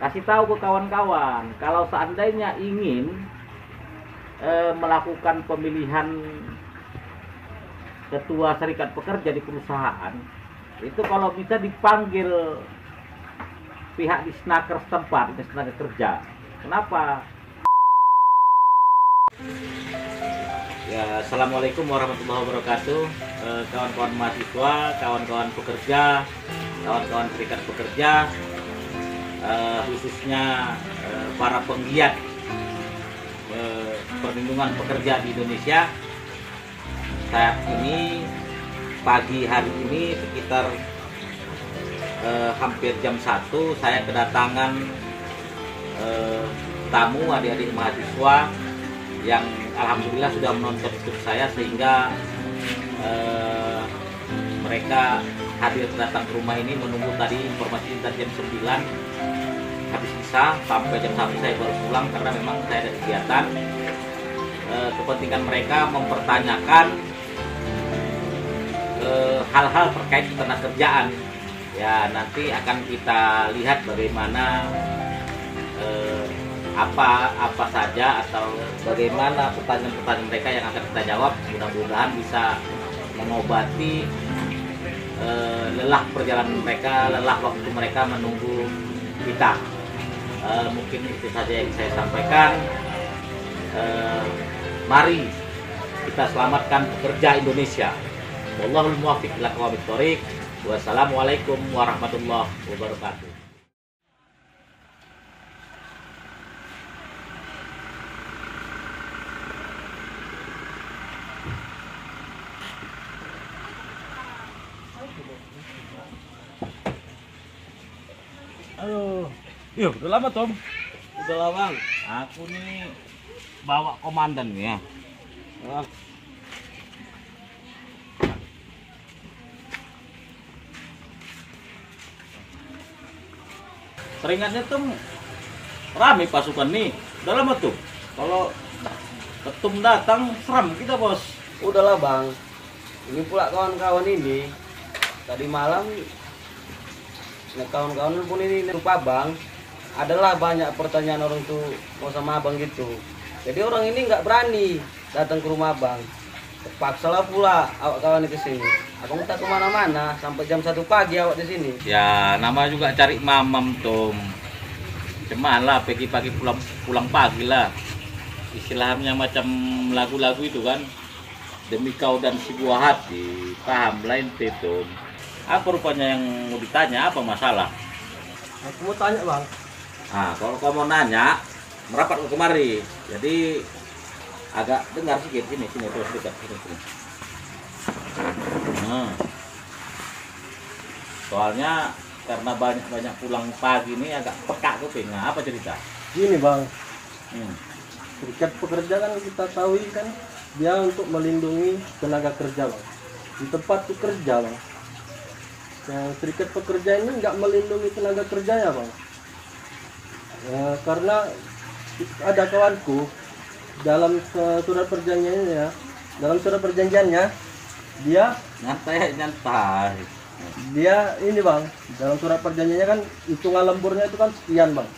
kasih tahu ke kawan-kawan kalau seandainya ingin melakukan pemilihan ketua serikat pekerja di perusahaan, itu kalau bisa dipanggil pihak di Snaker setempat, di tenaga kerja. Kenapa? Ya, assalamualaikum warahmatullahi wabarakatuh, kawan-kawan mahasiswa, kawan-kawan pekerja, kawan-kawan serikat pekerja, khususnya para penggiat perlindungan pekerja di Indonesia. Saat ini, pagi hari ini sekitar hampir jam 1, saya kedatangan tamu adik-adik mahasiswa yang alhamdulillah sudah menonton YouTube saya, sehingga mereka hadir datang ke rumah ini menunggu tadi informasi dari jam 9 habis bisa sampai jam 1 saya baru pulang karena memang saya ada kegiatan. Kepentingan mereka mempertanyakan hal-hal terkait ketenagakerjaan. Ya, nanti akan kita lihat bagaimana apa saja atau bagaimana pertanyaan-pertanyaan mereka yang akan kita jawab. Mudah-mudahan bisa mengobati lelah perjalanan mereka, lelah waktu mereka menunggu kita. Mungkin itu saja yang saya sampaikan. Mari kita selamatkan pekerja Indonesia. Wallahul muwaffiq ila aqwamit thoriq. Wassalamualaikum warahmatullahi wabarakatuh. Aduh, yuk, udah lama Tom? Udah lah bang. Aku nih bawa komandan nih ya. Bang. Teringatnya tuh rame pasukan nih. Udah lama tuh. Kalau ketum datang seram kita bos. Udahlah bang. Ini pula kawan-kawan ini tadi malam, nah kawan-kawan pun ini lupa bang. Adalah banyak pertanyaan orang tuh mau sama abang gitu. Jadi orang ini nggak berani datang ke rumah abang. Terpaksalah pula awak kawan ke sini. Abang tak kemana-mana sampai jam 1 pagi awak di sini. Ya, nama juga cari mamam Tom. Cuman lah pagi-pagi pulang pagi lah. Istilahnya macam lagu-lagu itu kan. Demi kau dan si buah hati, paham lain Tom. Apa rupanya yang mau ditanya, apa masalah? Aku mau tanya bang. Nah, kalau kau mau nanya, merapat ke kemari. Jadi agak dengar sedikit sini terus dekat sini. Soalnya karena banyak pulang pagi ini agak peka kuping. Nah, apa cerita? Gini bang, serikat pekerja kan kita tahu kan dia untuk melindungi tenaga kerja bang. Di tempat kerja bang, yang serikat pekerja ini nggak melindungi tenaga kerjanya bang. Ya, karena ada kawanku dalam surat perjanjiannya, dia nyantai. Dia ini bang, dalam surat perjanjiannya kan hitungan lemburnya itu kan sekian bang.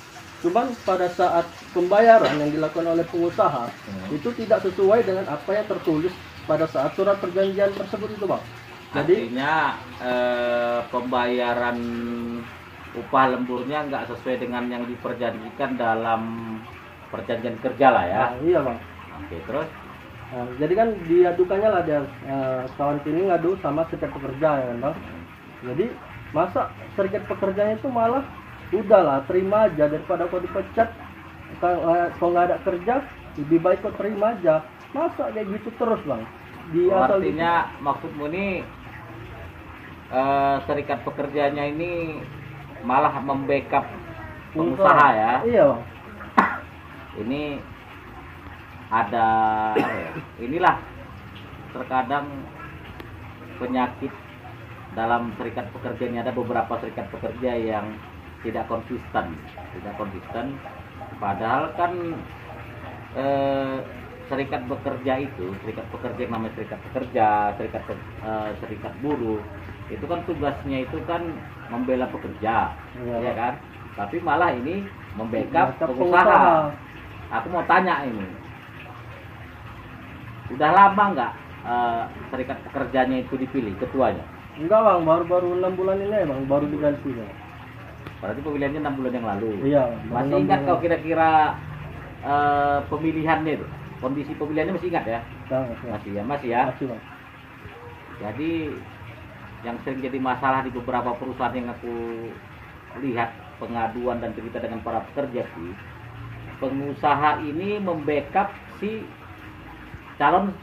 Cuman pada saat pembayaran yang dilakukan oleh pengusaha itu tidak sesuai dengan apa yang tertulis pada saat surat perjanjian tersebut itu bang. Jadi artinya pembayaran upah lemburnya nggak sesuai dengan yang diperjanjikan dalam perjanjian kerja lah ya. Nah, iya bang. Oke, terus? Nah, jadi kan diadukannya lah dia kawan ini ngadu sama serikat pekerja ya kan bang. Jadi masa serikat pekerjanya itu malah udahlah terima aja daripada kau dipecat, kalau nggak ada kerja lebih baik kau terima aja. Masa kayak gitu terus bang? Artinya maksudmu ini serikat pekerjanya ini malah membackup pengusaha ya? Iya bang. Ini ada inilah terkadang penyakit dalam serikat pekerja ini. Ada beberapa serikat pekerja yang tidak konsisten, padahal kan serikat bekerja itu, serikat pekerja yang namanya serikat pekerja, serikat buruh, itu kan tugasnya itu kan membela pekerja, ya kan? tapi malah ini membackup Backup pengusaha. Aku mau tanya ini, udah lama nggak serikat pekerjanya itu dipilih ketuanya? Enggak bang, baru-baru 6 bulan ini ya bang, baru diganti bang. Berarti pemilihannya 6 bulan yang lalu. Iya. Masih ingat kau kira-kira pemilihannya itu? Kondisi pemilihannya masih ingat ya? Masih ya. Masih bang. Jadi yang sering jadi masalah di beberapa perusahaan yang aku lihat pengaduan dan cerita dengan para pekerja sih, pengusaha ini membackup si calon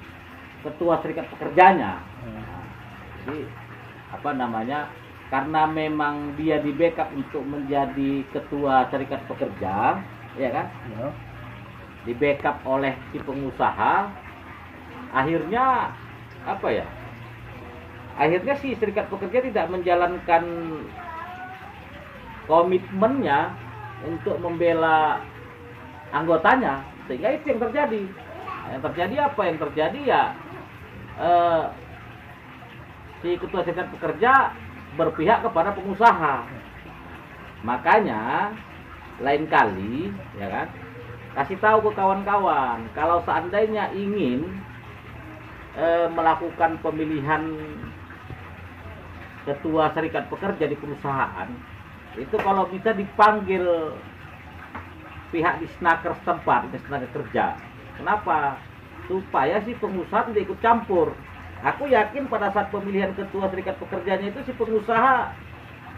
ketua serikat pekerjanya. Nah, jadi apa namanya? Karena memang dia di backup untuk menjadi ketua serikat pekerja, ya kan? Ya. Di backup oleh si pengusaha, akhirnya apa ya? Akhirnya si serikat pekerja tidak menjalankan komitmennya untuk membela anggotanya, sehingga itu yang terjadi. Yang terjadi apa? Yang terjadi ya si ketua serikat pekerja berpihak kepada pengusaha. Makanya lain kali, ya kan, kasih tahu ke kawan-kawan kalau seandainya ingin melakukan pemilihan ketua serikat pekerja di perusahaan, itu kalau bisa dipanggil pihak di Snaker setempat, di tenaga kerja. Kenapa? Supaya si pengusaha tidak ikut campur. Aku yakin pada saat pemilihan ketua serikat pekerjanya itu si pengusaha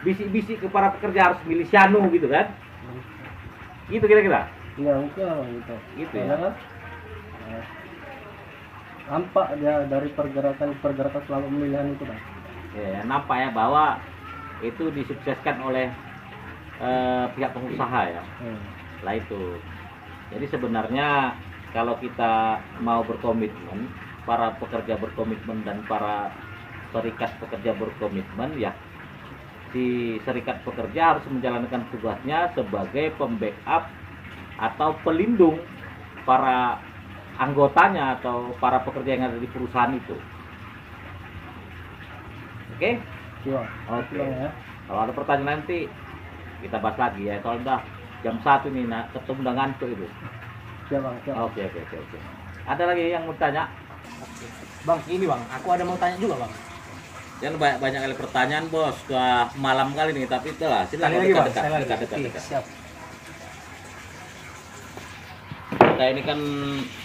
bisik-bisik ke para pekerja harus milih Syanu gitu kan? Gitu kira-kira? Iya mungkin gitu. Gitu ya. Karena, nampak dia dari pergerakan selama pemilihan itu bang. Ya, nampak ya bahwa itu disukseskan oleh pihak pengusaha ya. Lah itu. Jadi sebenarnya kalau kita mau berkomitmen, para pekerja berkomitmen dan para serikat pekerja berkomitmen, ya si serikat pekerja harus menjalankan tugasnya sebagai pembackup atau pelindung para anggotanya atau para pekerja yang ada di perusahaan itu. Oke? Iya. Oke. Ya. Kalau ada pertanyaan nanti kita bahas lagi ya. Soalnya udah jam 1 nih, nah ketemu udah ngantuk itu. Siap bang. Siap. Oke. Ada lagi yang mau tanya? Bang, ini bang, aku ada mau tanya juga bang. Jangan banyak kali pertanyaan bos, sudah malam kali nih, tapi itulah silakan Sekali lagi bang, dekat. Oke, siap. Kita ini kan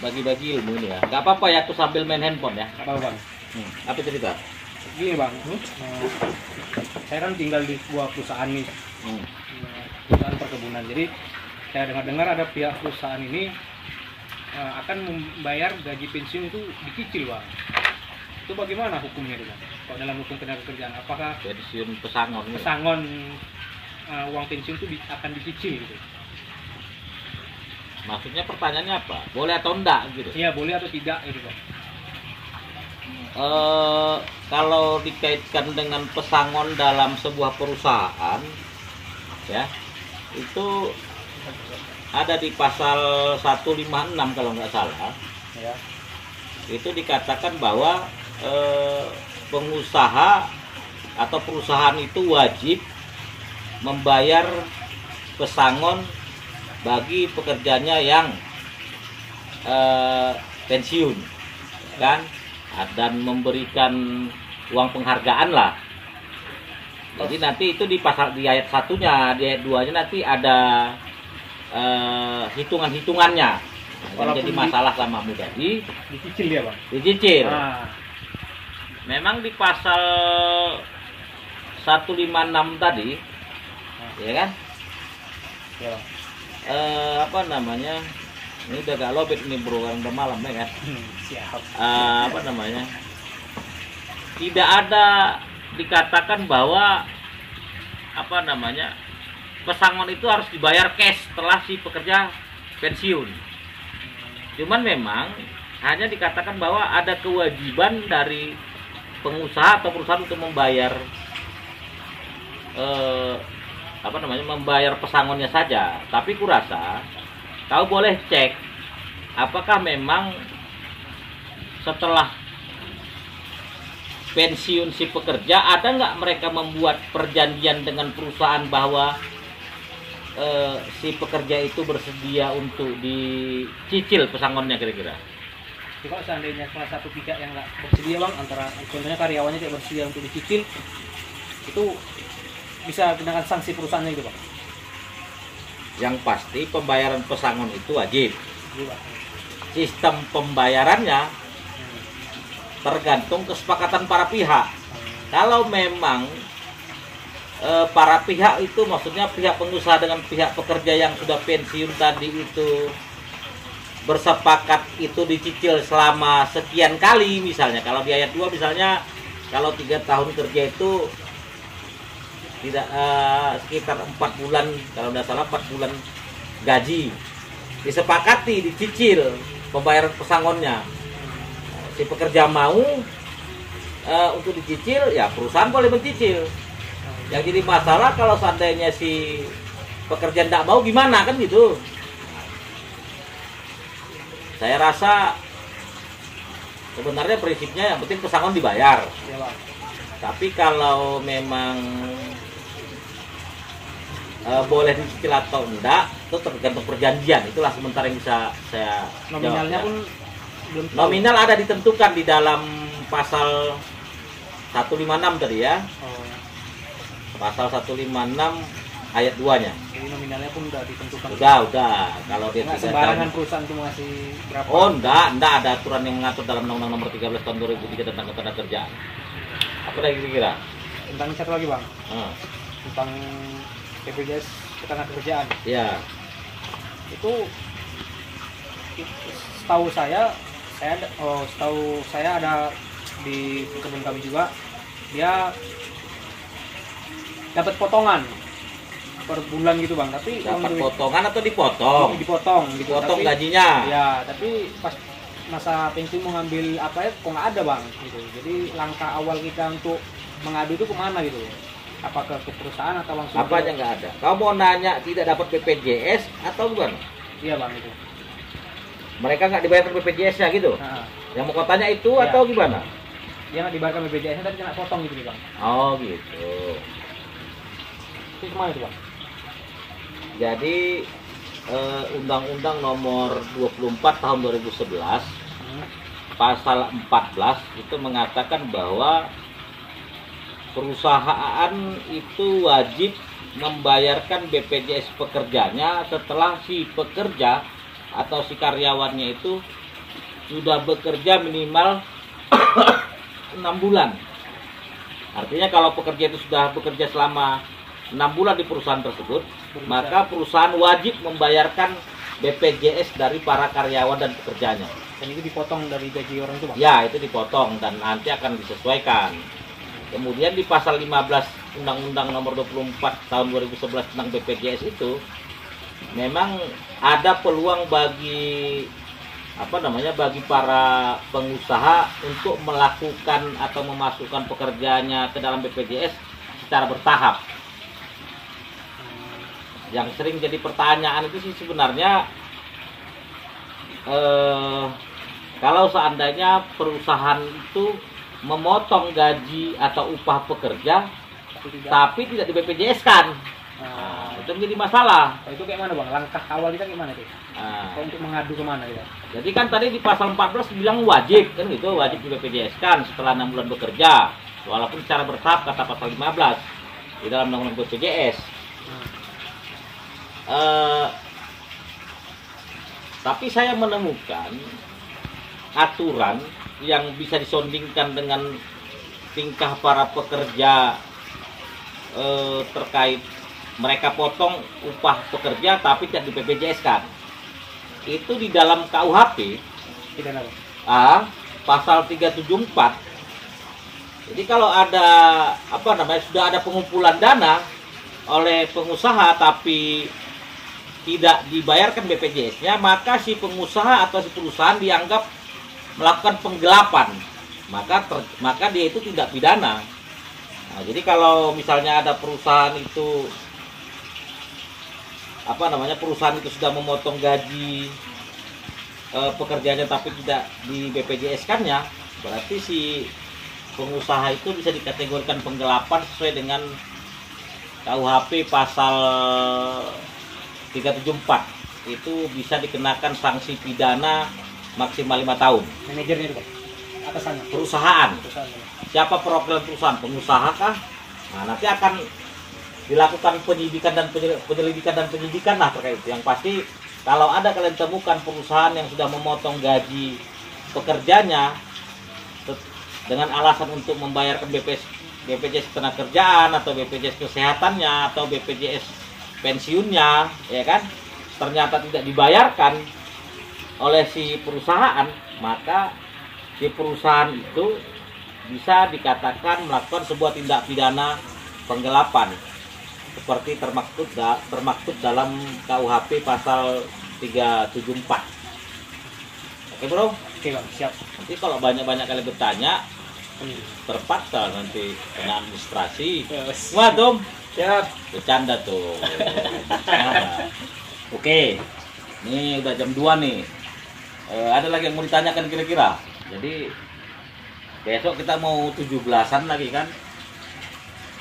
bagi-bagi ilmu ini ya. Gak apa-apa ya, aku sambil main handphone ya. Apa bang? Apa cerita? Gini bang, saya kan tinggal di sebuah perusahaan nih, perusahaan perkebunan. Jadi saya dengar-dengar ada pihak perusahaan ini akan membayar gaji pensiun itu dicicil bang. Itu bagaimana hukumnya itu bang? Kalau dalam hukum tenaga kerjaan, apakah Pensiun pesangon. pesangon uang pensiun itu akan dicicil gitu? Maksudnya pertanyaannya apa? Boleh atau enggak gitu? Iya boleh atau tidak gitu bang? Kalau dikaitkan dengan pesangon dalam sebuah perusahaan, ya itu ada di pasal 156 kalau nggak salah. Ya. Itu dikatakan bahwa pengusaha atau perusahaan itu wajib membayar pesangon bagi pekerjanya yang pensiun, kan, dan memberikan uang penghargaan lah. Jadi nanti itu di pasal di ayat 1-nya, di ayat 2-nya nanti ada hitungan-hitungannya. Yang jadi masalah sama muda Dicicil dia bang? dicicil. Ah. Memang di pasal 156 tadi, ya kan? Ya bang. Apa namanya? Ini udah gak lobet ini bro, kan udah malam ya kan? Siap. Apa namanya? Tidak ada dikatakan bahwa apa namanya? Pesangon itu harus dibayar cash setelah si pekerja pensiun. Cuman memang hanya dikatakan bahwa ada kewajiban dari pengusaha atau perusahaan untuk membayar membayar pesangonnya saja. Tapi kurasa kau boleh cek apakah memang setelah pensiun si pekerja ada nggak mereka membuat perjanjian dengan perusahaan bahwa si pekerja itu bersedia untuk dicicil pesangonnya kira-kira? Jadi kalau seandainya salah satu pihak yang nggak bersedia bang, antara contohnya karyawannya tidak bersedia untuk dicicil, itu bisa kenakan sanksi perusahaannya gitu bang. Yang pasti pembayaran pesangon itu wajib. Gitu, Bang. Sistem pembayarannya tergantung kesepakatan para pihak. Kalau memang para pihak itu, maksudnya pihak pengusaha dengan pihak pekerja yang sudah pensiun tadi itu bersepakat itu dicicil selama sekian kali, misalnya kalau di ayat 2 misalnya kalau 3 tahun kerja itu tidak sekitar 4 bulan, kalau tidak salah 4 bulan gaji disepakati dicicil pembayaran pesangonnya, si pekerja mau untuk dicicil, ya perusahaan boleh mencicil. Yang jadi masalah kalau seandainya si pekerja tidak mau, gimana kan gitu. Saya rasa sebenarnya prinsipnya yang penting pesangon dibayar. Ya, Bang. Tapi kalau memang boleh dicicil atau enggak, itu tergantung perjanjian. Itulah sementara yang bisa saya Nominalnya jawab, ya. pun belum tahu. Nominal ada ditentukan di dalam pasal 156 tadi ya. Oh, Pasal 156 ayat 2-nya. jadi nominalnya pun udah ditentukan. Udah. Kalau dia Nggak 3 sembarangan tahun. perusahaan itu ngasih berapa? Oh, enggak ada aturan yang mengatur dalam Undang-Undang Nomor 13 Tahun 2003 tentang Ketenagakerjaan. Apa lagi kira-kira? Tentang satu lagi bang, Ah, tentang BPJS Ketenagakerjaan. ya. Itu setahu saya ada di kebun kami juga, dia dapat potongan per bulan gitu bang, tapi Dapat alhamdulillah- potongan atau dipotong? dipotong gitu. Potong Tapi- gajinya. Ya, tapi pas masa pensiun mau ngambil apa ya, kok nggak ada bang gitu. Jadi langkah awal kita untuk mengadu itu kemana gitu? Apakah ke perusahaan atau langsung? Apa aja nggak ada? Kau mau nanya tidak dapat BPJS atau gimana? Iya bang itu. Mereka nggak dibayar BPJS-nya gitu? Nah, Yang mau kau tanya itu Ya. atau gimana? dia nggak dibayarkan BPJS-nya tapi kena potong gitu nih bang. Oh gitu. Itu kemana itu bang? Jadi Undang-Undang Nomor 24 Tahun 2011 Pasal 14 itu mengatakan bahwa perusahaan itu wajib membayarkan BPJS pekerjanya setelah si pekerja atau si karyawannya itu sudah bekerja minimal 6 bulan. Artinya kalau pekerja itu sudah bekerja selama 6 bulan di perusahaan tersebut, maka perusahaan wajib membayarkan BPJS dari para karyawan dan pekerjanya. Dan itu dipotong dari gaji orang itu bang? Ya, itu dipotong dan nanti akan disesuaikan. Kemudian di pasal 15 Undang-Undang Nomor 24 Tahun 2011 tentang BPJS itu memang ada peluang bagi bagi para pengusaha untuk melakukan atau memasukkan pekerjaannya ke dalam BPJS secara bertahap. Yang sering jadi pertanyaan itu sih sebenarnya kalau seandainya perusahaan itu memotong gaji atau upah pekerja tapi tidak di BPJS kan, itu menjadi masalah. Itu kayak mana bang? Langkah awal kita gimana tuh? Nah, Kalau untuk mengadu kemana gitu? jadi kan tadi di pasal 14 bilang wajib kan gitu, wajib di BPJS kan setelah 6 bulan bekerja, walaupun secara bertahap kata pasal 15 di dalam Undang-Undang BPJS. Tapi saya menemukan aturan yang bisa disondingkan dengan tingkah para pekerja terkait mereka potong upah pekerja tapi tidak di BPJS kan. Itu di dalam KUHP Pidana bang? pasal 374. Jadi kalau ada sudah ada pengumpulan dana oleh pengusaha tapi tidak dibayarkan BPJS-nya, maka si pengusaha atau si perusahaan dianggap melakukan penggelapan, maka dia itu tidak pidana. Nah, jadi kalau misalnya ada perusahaan itu perusahaan itu sudah memotong gaji pekerjaannya tapi tidak di BPJS-kannya, berarti si pengusaha itu bisa dikategorikan penggelapan sesuai dengan KUHP pasal 374 itu bisa dikenakan sanksi pidana maksimal 5 tahun. Manajernya itu, Pak. Atasannya. Perusahaan. Perusahaan. Siapa perwakilan perusahaan? Pengusaha kah? Nah, nanti akan dilakukan penyidikan dan penyelidikan lah terkait itu. Yang pasti kalau ada kalian temukan perusahaan yang sudah memotong gaji pekerjanya dengan alasan untuk membayarkan BPJS Ketenagakerjaan atau BPJS Kesehatannya atau BPJS pensiunnya, ya kan, ternyata tidak dibayarkan oleh si perusahaan, maka si perusahaan itu bisa dikatakan melakukan sebuah tindak pidana penggelapan seperti termaktub dalam KUHP pasal 374. Oke bro? Oke Bang, siap. Nanti kalau banyak-banyak kali bertanya, terpaksa nanti kena administrasi. Yes. Wah Tom, Siap. bercanda tuh. Nah, oke, ini udah jam 2 nih. Ada lagi yang mau ditanyakan kira-kira? Jadi besok kita mau 17-an lagi kan?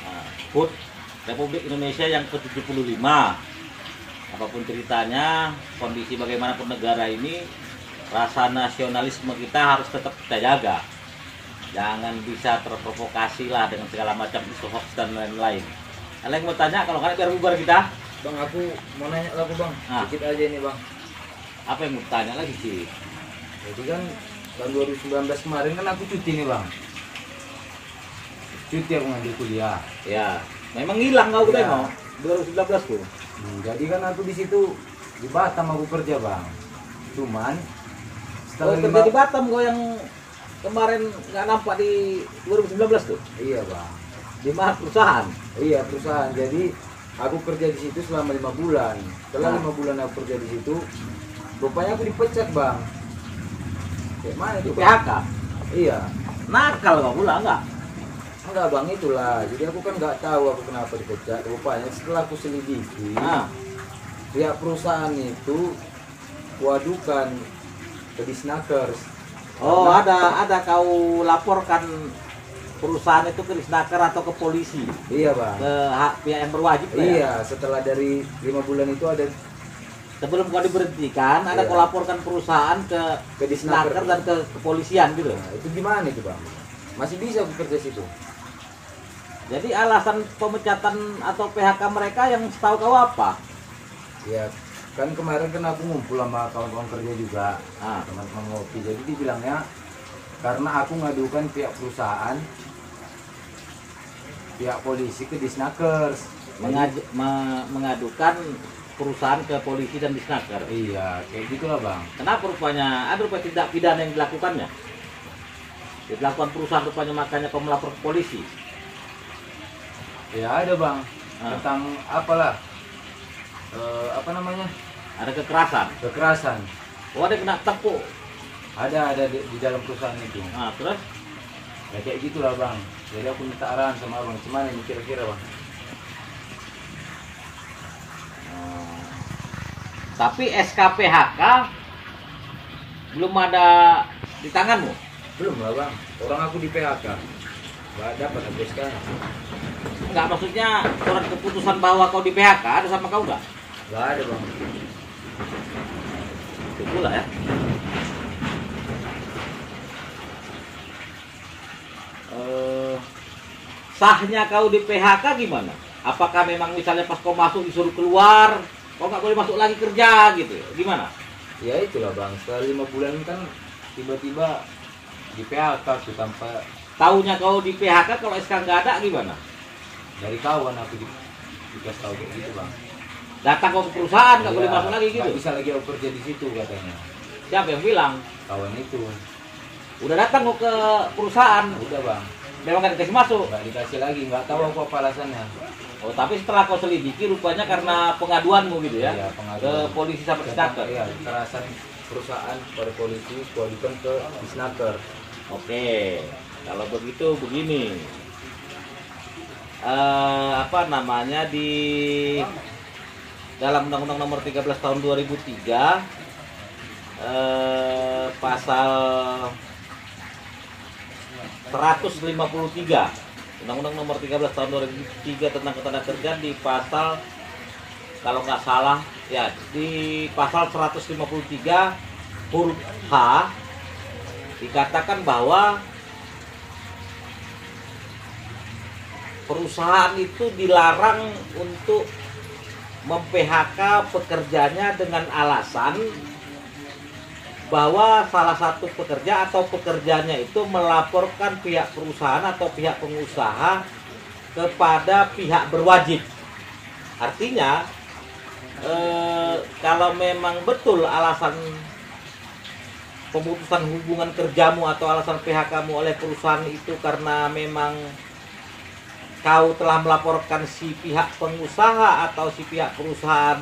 Nah, HUT Republik Indonesia yang ke-75. Apapun ceritanya, kondisi bagaimanapun negara ini, rasa nasionalisme kita harus tetap kita jaga. Jangan bisa terprovokasi lah dengan segala macam isu hoax dan lain-lain. Ada yang mau tanya? Kalau nggak biar bubar kita. Bang, aku mau nanya lagi bang, Ah. sedikit aja ini bang. Apa yang mau tanya lagi sih? Jadi kan tahun 2019 kemarin kan aku cuti nih bang. Cuti aku ngambil kuliah. Ya, memang hilang kau Ya. tengok 2019 tuh. Jadi kan aku di situ di Batam aku kerja bang. Cuman Kalau setelah kerja di Batam kau yang kemarin nggak nampak di 2019 tuh. iya bang. Di mana perusahaan? Iya perusahaan. Jadi aku kerja di situ selama 5 bulan. Setelah Nah. 5 bulan aku kerja di situ, rupanya aku dipecat bang. Kayak mana Di itu bang? PHK. Iya. Nakal kau pula enggak? Enggak bang, itulah. Jadi aku kan nggak tahu aku kenapa dipecat. Rupanya setelah aku selidiki, Nah, pihak perusahaan itu wadukan ke Disnakers. oh Karena- ada kau laporkan perusahaan itu ke Disnaker atau ke polisi, Iya bang. ke pihak yang berwajib lah ya? Iya, setelah dari 5 bulan itu ada Sebelum kau diberhentikan, ada Iya. kau laporkan perusahaan ke ke Disnaker. Disnaker dan ke kepolisian gitu. Nah, itu gimana itu bang? Masih bisa aku kerja situ? Jadi alasan pemecatan atau PHK mereka yang setahu kau apa? Ya kan kemarin kan aku ngumpul sama kawan-kawan kerja juga, Ah. teman-teman ngopi. Jadi dibilangnya karena aku ngadukan pihak perusahaan, pihak polisi ke Disnakers. Mengadukan perusahaan ke polisi dan Disnaker. Iya, kayak gitulah bang. Kenapa rupanya ada rupanya tindak pidana yang dilakukannya? Dilakukan perusahaan rupanya, makanya kau melapor ke polisi. Ya ada bang. Ah. Tentang apalah, apa namanya, Ada kekerasan. kekerasan. Oh, ada kena tepuk. Ada di dalam perusahaan itu. Nah, terus Ya kayak gitulah bang. Jadi aku minta arahan sama abang, gimana ini kira-kira bang? tapi SKPHK belum ada di tanganmu. Belum lah bang. Orang aku di PHK. Gak dapat sampai sekarang. Enggak, maksudnya surat keputusan bahwa kau di PHK ada sama kau enggak? Gak ada bang. Itu pula ya. Sahnya kau di PHK gimana? Apakah memang misalnya pas kau masuk disuruh keluar, kau nggak boleh masuk lagi kerja gitu? Gimana? Ya itulah bang. Setelah 5 bulan kan tiba-tiba di PHK tuh tanpa Taunya kau di PHK kalau SK nggak ada gimana? dari kawan aku dikasih tahu kayak gitu bang. Datang kau ke perusahaan nggak boleh Iya, masuk lagi gitu? nggak bisa lagi aku kerja di situ katanya. Siapa yang bilang? Kawan itu. Udah datang kau ke perusahaan, Udah bang. memang nggak dikasih masuk. Nggak dikasih lagi. Nggak tahu aku apa alasannya. Oh, tapi setelah kau selidiki rupanya karena pengaduanmu gitu ya? Iya, Ke pengaduan. polisi sama Tentang, Disnaker. iya, kekerasan perusahaan pada polisi kualikan ke Disnaker. Oke, kalau begitu begini. Apa namanya, di dalam Undang-Undang Nomor 13 Tahun 2003 pasal 153, Undang-Undang Nomor 13 Tahun 2003 tentang Ketenagakerjaan, di pasal kalau nggak salah ya di pasal 153 huruf H dikatakan bahwa perusahaan itu dilarang untuk mem-PHK pekerjanya dengan alasan bahwa salah satu pekerja atau pekerjanya itu melaporkan pihak perusahaan atau pihak pengusaha kepada pihak berwajib. Artinya kalau memang betul alasan pemutusan hubungan kerjamu atau alasan PHK-mu oleh perusahaan itu karena memang kau telah melaporkan si pihak pengusaha atau si pihak perusahaan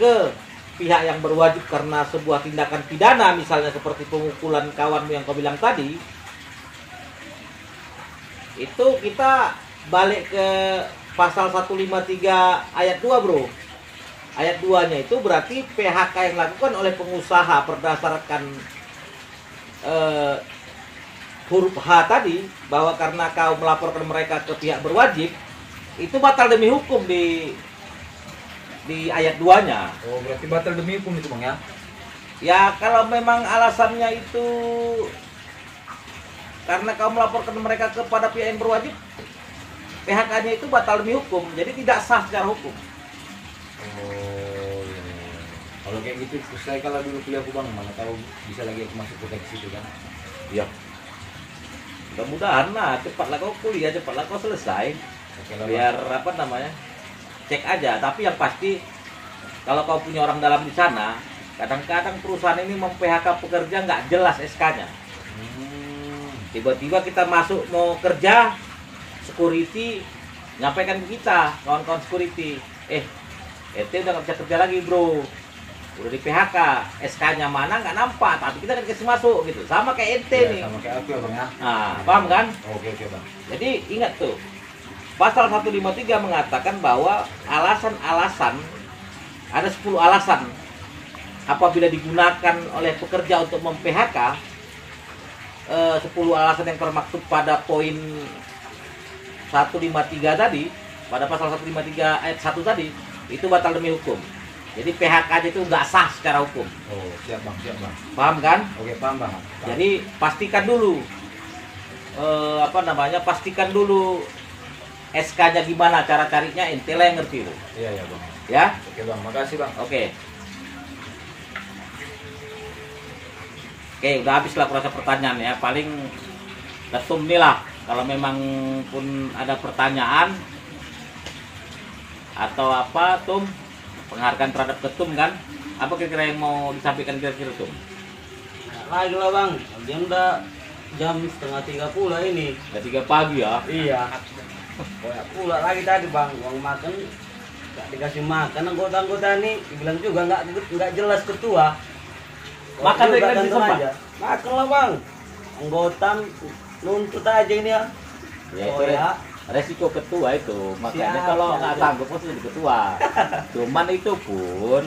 ke pihak yang berwajib karena sebuah tindakan pidana, misalnya seperti pemukulan kawanmu yang kau bilang tadi, itu kita balik ke pasal 153 ayat 2 bro. Ayat 2 nya itu berarti PHK yang dilakukan oleh pengusaha berdasarkan huruf H tadi, bahwa karena kau melaporkan mereka ke pihak berwajib, itu batal demi hukum di ayat 2 nya. Oh, berarti batal demi hukum itu Bang ya? Ya kalau memang alasannya itu karena kau melaporkan mereka kepada pihak yang berwajib, PHK-nya itu batal demi hukum, jadi tidak sah secara hukum. Oh, iya. Kalau kayak gitu, saya kalau dulu kuliah aku Bang, mana tahu bisa lagi aku masuk ke situ kan? Iya. Mudah-mudahan lah, cepatlah kau kuliah, cepatlah kau selesai. Oke lah, Biar apa namanya, cek aja. Tapi yang pasti kalau kau punya orang dalam di sana, kadang-kadang perusahaan ini mem-PHK pekerja nggak jelas SK-nya. Tiba-tiba kita masuk mau kerja, security nyampaikan ke kita, kawan-kawan security, ente udah nggak bisa kerja lagi bro, udah di PHK, SK-nya mana nggak nampak, tapi kita kan dikasih masuk gitu. Sama kayak ente ya, nih. sama kayak aku ya Bang ya. Nah, paham kan? Oke Bang. Jadi ingat tuh, pasal 153 mengatakan bahwa alasan-alasan, ada 10 alasan apabila digunakan oleh pekerja untuk mem-PHK, 10 alasan yang termaktub pada poin 153 tadi, pada pasal 153 ayat 1 tadi, itu batal demi hukum. Jadi PHK-nya itu nggak sah secara hukum. Oh, siap Bang. Paham kan? Oke, paham Bang. Jadi pastikan dulu pastikan dulu SK-nya gimana, cara carinya ente lah yang ngerti tuh. Iya Bang. Ya? Oke Bang, makasih Bang. Oke, udah habis lah kurasa pertanyaan ya. Paling ketum nih lah, kalau memang pun ada pertanyaan atau apa Tum, penghargaan terhadap ketum kan, apa kira-kira yang mau disampaikan kira-kira Tum? Lagi lah Bang, dia udah jam 2:30 pula ini. Udah 3 pagi ya? Iya. Kayak pula lagi tadi Bang, uang makan nggak dikasih makan, anggota-anggota nih dibilang juga nggak jelas ketua. Makan juga regulasi ganteng sempat? aja. Makan lah Bang, anggota nuntut aja ini ya. Ya Oh itu ya. resiko ketua itu, makanya Siap, kalau siap, nggak siap. sanggup pun jadi ketua. Cuman itu pun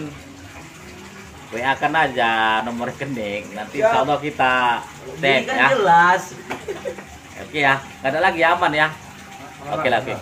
WA kan aja nomor rekening, nanti Siap. insya Allah kita Ini tag kan ya. jelas. Oke ya, nggak ada lagi, aman ya. Oke lah, oke.